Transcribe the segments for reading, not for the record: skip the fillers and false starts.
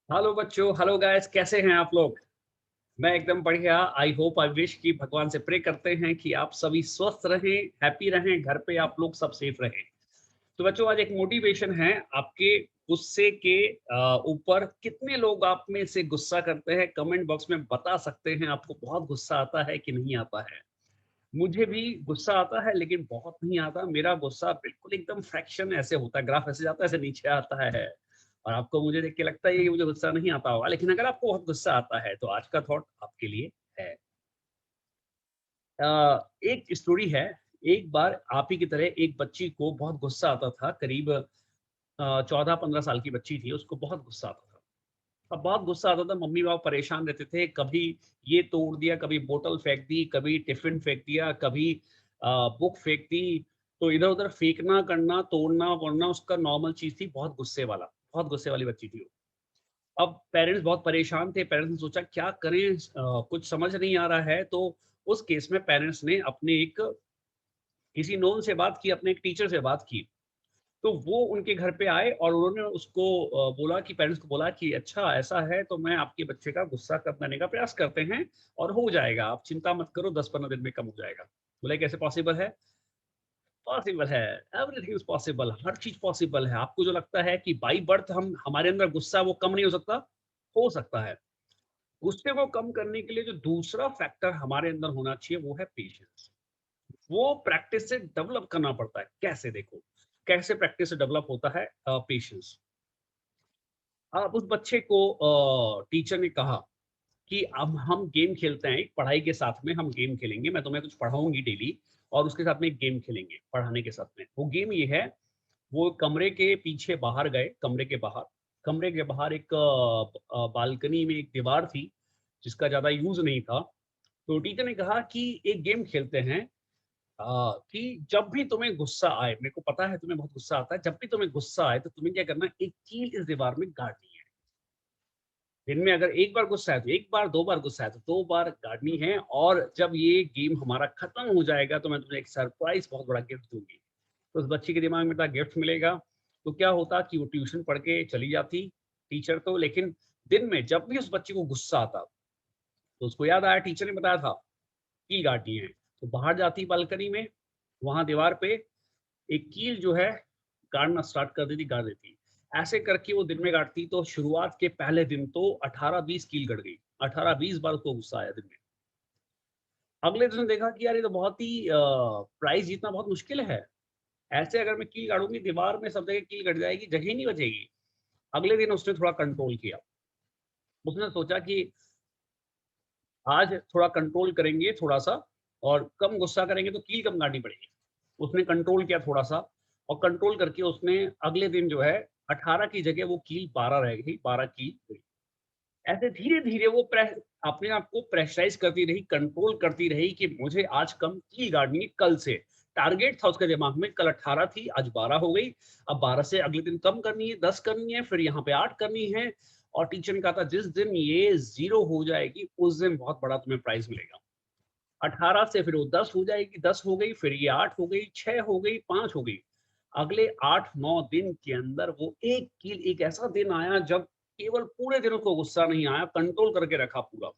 Hello बच्चों, hello guys, कैसे हैं आप लोग? मैं एकदम बढ़िया। आई होप आई विश कि भगवान से प्रे करते हैं कि आप सभी स्वस्थ रहें, हैप्पी रहें, घर पे आप लोग सब सेफ रहें। तो बच्चों, आज एक मोटिवेशन है। आपके गुस्से के ऊपर कितने लोग आप में से गुस्सा करते हैं? कमेंट बॉक्स में बता सकते हैं। आपको बहुत गुस्सा आता है कि नहीं आता है? मुझे भी गुस्सा आता है, लेकिन बहुत नहीं आता। मेरा गुस्सा बिल्कुल एकदम फ्रैक्शन ऐसे होता है, ग्राफ ऐसे जाता है, ऐसे नीचे आता है। और आपको मुझे देख के लगता है कि मुझे गुस्सा नहीं आता होगा, लेकिन अगर आपको बहुत गुस्सा आता है, तो आज का थॉट आपके लिए है। एक स्टोरी है। एक बार आप ही की तरह एक बच्ची को बहुत गुस्सा आता था। करीब 14-15 साल की बच्ची थी, उसको बहुत गुस्सा आता था। अब बहुत गुस्सा आता था, मम्मी-पापा परेशान रहते थे, कभी ये तोड़ दिया, कभी बोतल फेंक दी, कभी टिफ़िन फेंक दिया, कभी बुक फेंक दी। तो इधर-उधर फेंकना, करना, तोड़ना-वोड़ना उसका नॉर्मल चीज़ थी, बहुत गुस्से वाला, बहुत गुस्से वाली बच्ची थी वो। अब पेरेंट्स बहुत परेशान थे, पेरेंट्स ने सोचा क्या करें, कुछ समझ नहीं आ रहा है, तो उस केस में पेरेंट्स ने अपने एक किसी नोन से बात की, अपने एक टीचर से बात की। तो वो उनके घर पे आए और उन्होंने उसको बोला कि पेरेंट्स को बोला कि अच्छा ऐसा है तो मैं आपके बच्चे का गुस्सा कम करने का प्रयास करते हैं और हो जाएगा, आप चिंता मत करो, 10-15 दिन में कम हो जाएगा। बोले कैसे पॉसिबल है? पॉसिबल है, everything is possible, her cheese possible है। आपको जो लगता है कि बाय बर्थ हम हमारे अंदर गुस्सा वो कम नहीं हो सकता है। गुस्से को कम करने के लिए जो दूसरा फैक्टर हमारे अंदर होना चाहिए वो है पेशेंस। वो प्रैक्टिस से डेवलप करना पड़ता है। कैसे देखो, कैसे प्रैक्टिस से डेवलप होता है पेशेंस। अब उस बच्चे को टीचर ने कहा कि अब हम गेम खेलते हैं, पढ़ाई के साथ में हम गेम खेलेंगे, मैं तुम्हें कुछ पढ़ाऊँगी डेली और उसके साथ में एक गेम खेलेंगे, पढ़ाने के साथ में। वो गेम ये है, वो कमरे के पीछे बाहर गए, कमरे के बाहर एक बालकनी में एक दीवार थी, जिसका ज़्यादा यूज़ नहीं था। तो टीचर ने कहा कि एक गेम खेलते हैं, कि जब भी तुम्हें गुस्सा आए, मेरे को पता है तुम्हें बहुत गुस्सा आता है, जब भी तुम्हें गुस्सा आए तो तुम्हें क्या करना है, एक कील इस दीवार में गाड़नी है। दिन में अगर एक बार गुस्सा है तो एक बार, 2 बार गुस्सा है तो 2 बार गाड़नी है और जब ये गेम हमारा खत्म हो जाएगा तो मैं तुम्हें एक सरप्राइज़ बहुत बड़ा गिफ्ट दूँगी। तो उस बच्ची के दिमाग में था गिफ्ट मिलेगा, तो क्या होता कि वो ट्यूशन पढ़ के चली जाती, टीचर तो लेकिन दिन में जब भी उस बच्ची को गुस्सा आता, तो उसको याद आया टीचर ने बताया था, कील गाड़नी है। तो बाहर जाती बालकनी में, वहाँ दीवार पे एक कील जो है गाड़ना स्टार्ट कर देती, गाड़ देती। ऐसे करके वो दिन में गाड़ती तो शुरुआत के पहले दिन तो 18-20 कील गड़ गई। 18-20 बार उसको गुस्सा आया दिन में। अगले दिन देखा कि यार ये तो बहुत ही प्राइज़ जीतना बहुत मुश्किल है। ऐसे अगर मैं कील गाड़ूँगी दीवार में सब जगह कील गड़ जाएगी, जगह ही नहीं बचेगी। अगले दिन उसने थोड़ा कंट्रोल किया। उसने सोचा कि आज थोड़ा कंट्रोल करेंगे थोड़ा-सा और कम गुस्सा करेंगे तो कील कम गाड़नी पड़ेगी। उसने कंट्रोल किया थोड़ा-सा और कंट्रोल करके उसने अगले दिन जो है 18 की जगह वो कील 12 रह गई, 12 कील गई। ऐसे धीरे-धीरे वो अपने आप को प्रेशराइज़ करती रही, कंट्रोल करती रही कि मुझे आज कम कील गाड़नी है कल से। टारगेट था उसके दिमाग में, कल 18 थी, आज 12 हो गई। अब 12 से अगले दिन कम करनी है, 10 करनी है, फिर यहाँ पे 8 करनी है और टीचर ने कहा था जिस दिन ये 0 हो जाएगी, उस दिन बहुत बड़ा तुम्हें प्राइज़ मिलेगा। 18 से फिर वो 10 हो जाएगी, 10 हो गई, फिर ये 8 हो गई, 6 हो गई, 5 हो गई। अगले 8-9 दिन के अंदर वो एक ऐसा दिन आया जब केवल पूरे दिन उसको गुस्सा नहीं आया, कंट्रोल करके रखा पूरा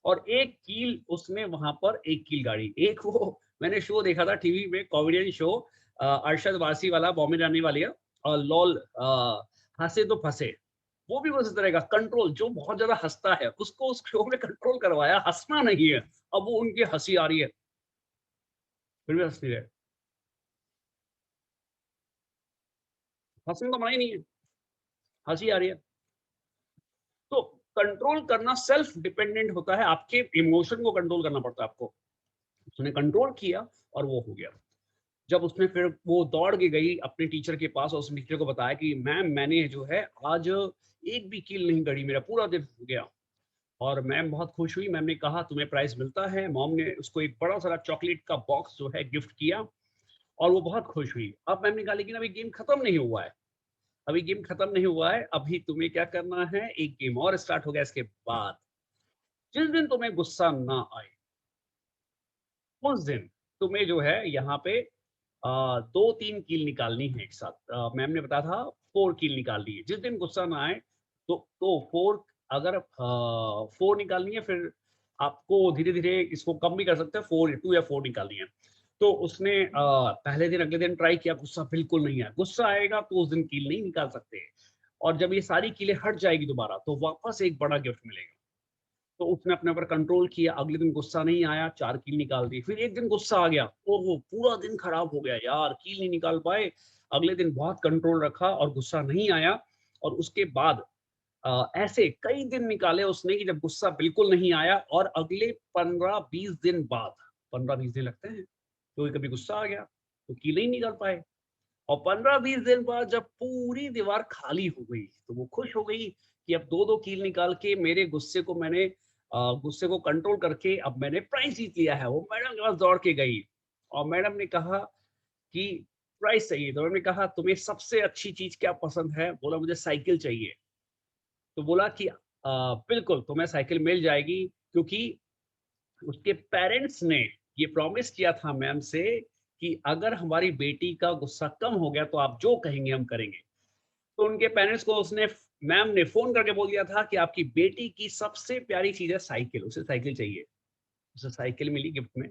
और एक कील उसने वहाँ पर एक कील गाड़ी। एक वो मैंने शो देखा था टीवी में कॉमेडियन शो, अरशद वारसी वाला, बॉम्बे जाने वाली है और लॉल, हँसे तो फँसे। वो भी उसी तरह का कंट्रोल, जो बहुत ज़्यादा हँसता है, उसको उस शो में कंट्रोल करवाया, हँसना नहीं है। अब वो उनकी हँसी आ रही है, फिर भी हँस नहीं रहे। हँसने तो मना ही नहीं है, हँसी आ रही है। तो कंट्रोल करना सेल्फ डिपेंडेंट होता है, आपके इमोशन को कंट्रोल करना पड़ता है आपको। उसने कंट्रोल किया और वो हो गया। जब उसने फिर वो दौड़ के गई अपने टीचर के पास और उसने टीचर को बताया कि मैम मैंने जो है आज एक भी कील नहीं गड़ी, मेरा पूरा दिन हो गया। और मैम बहुत खुश हुई, मैम ने कहा तुम्हें प्राइज़ मिलता है। मॉम ने उसको एक बड़ा सारा चॉकलेट का बॉक्स जो है गिफ्ट किया और वो बहुत खुश हुई। अब मैम ने कहा लेकिन अभी गेम खत्म नहीं हुआ है, अभी गेम खत्म नहीं हुआ है, अभी तुम्हें क्या करना है, एक गेम और स्टार्ट होगा इसके बाद। जिस दिन तुम्हें गुस्सा ना आए, उस दिन तुम्हें जो है यहाँ पे 2-3 कील निकालनी है एक साथ। मैम ने बताया था 4 कील निकालनी है। जिस दिन गुस्सा ना आए, तो फोर, अगर 4 निकालनी है, फिर आपको धीरे-धीरे इसको कम भी कर सकते हैं, 4 2 या 4 निकालनी है। तो उसने पहले दिन अगले दिन ट्राई किया, गुस्सा बिल्कुल नहीं आया। गुस्सा आएगा तो उस दिन कील नहीं निकाल सकते, और जब ये सारी कीलें हट जाएगी दोबारा, तो वापस एक बड़ा गिफ्ट मिलेगा। तो उसने अपने ऊपर कंट्रोल किया, अगले दिन गुस्सा नहीं आया, 4 कील निकाल दी। फिर एक दिन गुस्सा आ गया, ओहो! पूरा दिन खराब हो गया यार, कील नहीं निकाल पाए। अगले दिन बहुत कंट्रोल रखा और गुस्सा नहीं आया, और उसके बाद ऐसे कई दिन निकाले उसने कि जब गुस्सा बिल्कुल नहीं आया, और अगले 15-20 दिन बाद, 15-20 दिन लगते हैं, तो कभी गुस्सा आ गया, तो कील नहीं निकाल पाए। और 15-20 दिन बाद जब पूरी दीवार खाली हो गई, तो वो खुश हो गई कि अब 2-2 कील निकाल के मेरे गुस्से को कंट्रोल करके अब मैंने प्राइज़ जीत लिया है। वो मैडम के पास दौड़ के गई, और मैडम ने कहा कि प्राइज़ चाहिए। तो उन्होंने कहा, तुम्हें सबसे अच्छी चीज़ क्या पसंद है? बोला, मुझे साइकिल चाहिए। तो बोला कि बिल्कुल तुम्हें साइकिल मिल जाएगी, क्योंकि उसके पेरेंट्स ने ये प्रॉमिस किया था मैम से कि अगर हमारी बेटी का गुस्सा कम हो गया तो आप जो कहेंगे हम करेंगे। तो उनके पेरेंट्स को उसने मैम ने फ़ोन करके बोल दिया था कि आपकी बेटी की सबसे प्यारी चीज़ है साइकिल, उसे साइकिल चाहिए। उसे साइकिल मिली गिफ्ट में।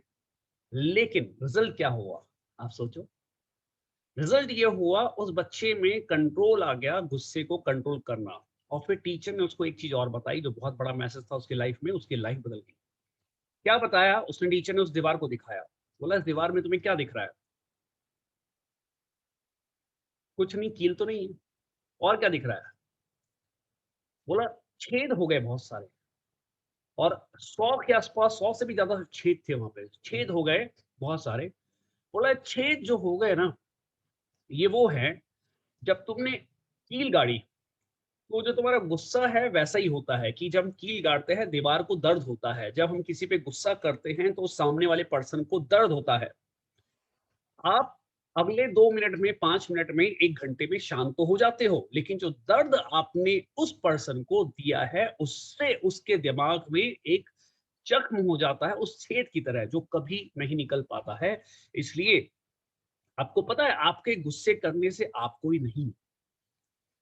लेकिन रिज़ल्ट क्या हुआ? आप सोचो। रिज़ल्ट ये हुआ, उस बच्चे में कंट्रोल आ गया, गुस्से को कंट्रोल करना। और फिर टीचर ने उसको एक चीज़ और बताई जो बहुत बड़ा मैसेज था उसकी लाइफ़ में, उसकी लाइफ़ बदल गई। क्या बताया? उसने टीचर ने उस दीवार को दिखाया। बोला, इस दीवार में तुम्हें क्या दिख रहा है? कुछ नहीं, कील तो नहीं है। और क्या दिख रहा है? बोला, छेद हो गए बहुत सारे, और 100 के आस-पास, 100 से भी ज़्यादा छेद थे वहाँ पे। छेद हो गए बहुत सारे। बोला, छेद जो हो गए ना, ये वो हैं जब तुमने कील गाड़ी, तो जो तुम्हारा गुस्सा है वैसा ही होता है कि जब हम कील गाड़ते हैं, दीवार को दर्द होता है। जब हम किसी पे गुस्सा करते हैं तो सामने वाले पर्सन को दर्द होता है। आप अगले 2 मिनट में, 5 मिनट में, 1 घंटे में शांत तो हो जाते हो, लेकिन जो दर्द आपने उस पर्सन को दिया है, उससे उसके दिमाग में एक जख्म हो जाता है, उस छेद की तरह जो कभी नहीं निकल पाता है। इसलिए आपको पता है, आपके गुस्से करने से आपको ही नहीं,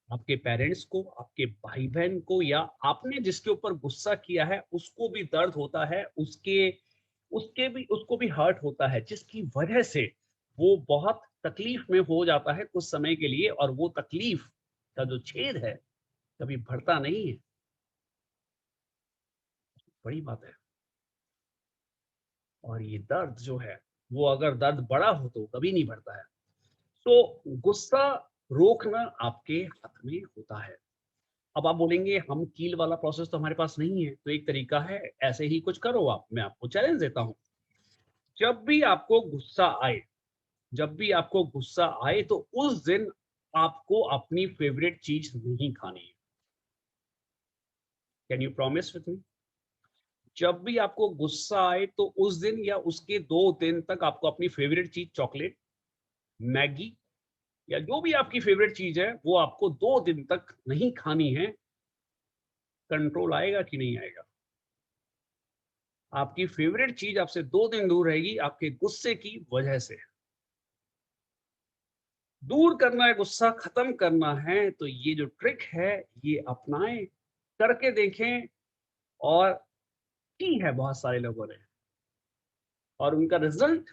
आपके पेरेंट्स को, आपके भाई-बहन को, या आपने जिसके ऊपर गुस्सा किया है, उसको भी दर्द होता है, उसको भी हर्ट होता है, जिसकी वजह से वो बहुत तकलीफ में हो जाता है कुछ समय के लिए, और वो तकलीफ का जो छेद है, कभी भरता नहीं है। बड़ी बात है। और ये दर्द जो है, वो अगर दर्द बड़ा हो तो कभी नहीं भरता है। तो गुस्सा रोकना आपके हाथ में होता है। अब आप बोलेंगे, हम कील वाला प्रोसेस तो हमारे पास नहीं है, तो एक तरीका है, ऐसे ही कुछ करो आप। मैं आपको चैलेंज देता हूँ। जब भी आपको गुस्सा आए, जब भी आपको गुस्सा आए, तो उस दिन आपको अपनी फेवरेट चीज़ नहीं खानी है। Can you promise with me? जब भी आपको गुस्सा आए, तो उस दिन या उसके 2 दिन तक आपको अपनी फेवरेट चीज़, चॉकलेट, मैगी, या जो भी आपकी फेवरेट चीज़ है, वो आपको 2 दिन तक नहीं खानी है। कंट्रोल आएगा कि नहीं आएगा? आपकी फेवरेट चीज़ आपसे 2 दिन दूर रहेगी, आपके गुस्से की वजह से। दूर करना है, गुस्सा खत्म करना है, तो ये जो ट्रिक है, ये अपनाएँ, करके देखें, और की है बहुत सारे लोगों ने, और उनका रिज़ल्ट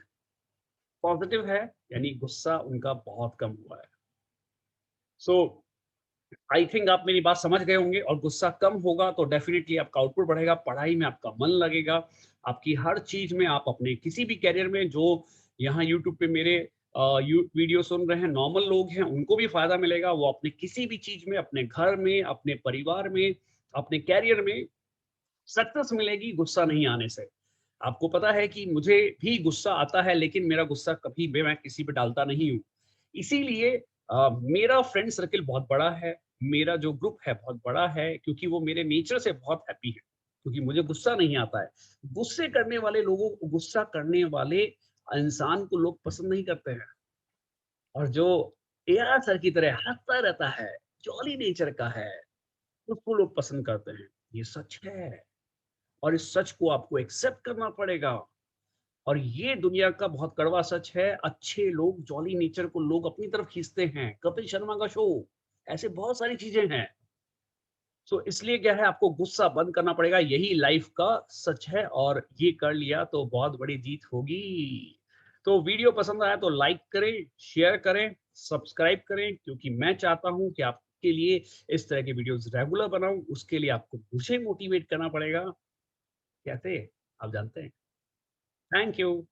पॉज़िटिव है, यानी गुस्सा उनका बहुत कम हुआ है। सो आई थिंक आप मेरी बात समझ गए होंगे, और गुस्सा कम होगा तो डेफ़िनिटली आपका आउटपुट बढ़ेगा, पढ़ाई में आपका मन लगेगा, आपकी हर चीज़ में, आप अपने किसी भी करियर में, जो यहाँ यूट्यूब पे मेरे यू वीडियो सुन रहे हैं, नॉर्मल लोग हैं, उनको भी फ़ायदा मिलेगा। वो अपने किसी भी चीज़ में, अपने घर में, अपने परिवार में, अपने करियर में सक्सेस मिलेगी गुस्सा नहीं आने से। आपको पता है कि मुझे भी गुस्सा आता है, लेकिन मेरा गुस्सा कभी भी मैं किसी पे डालता नहीं हूँ। इसीलिए मेरा फ्रेंड सर्किल बहुत बड़ा है, मेरा जो ग्रुप है बहुत बड़ा है, क्योंकि वो मेरे नेचर से बहुत हैप्पी है, क्योंकि मुझे गुस्सा नहीं आता है। गुस्सा करने वाले इंसान को लोग पसंद नहीं करते हैं, और जो एआर सर की तरह हँसता रहता है, जॉली नेचर का है, उसको लोग पसंद करते हैं। ये सच है, और इस सच को आपको एक्सेप्ट करना पड़ेगा। और ये दुनिया का बहुत कड़वा सच है, अच्छे लोग, जॉली नेचर को लोग अपनी तरफ खींचते हैं। कपिल शर्मा का शो, ऐसे बहुत सारी चीज़ें हैं। सो इसलिए क्या है, आपको गुस्सा बंद करना पड़ेगा, यही लाइफ का सच है और ये कर लिया तो बहुत बड़ी जीत होगी। तो वीडियो पसंद आया तो लाइक करें, शेयर करें, सब्सक्राइब करें, क्योंकि मैं चाहता हूँ कि आपके लिए इस तरह के वीडियोज़ रेगुलर बनाऊँ, उसके लिए आपको मुझे मोटिवेट करना पड़ेगा। कैसे? आप जानते हैं। Thank you.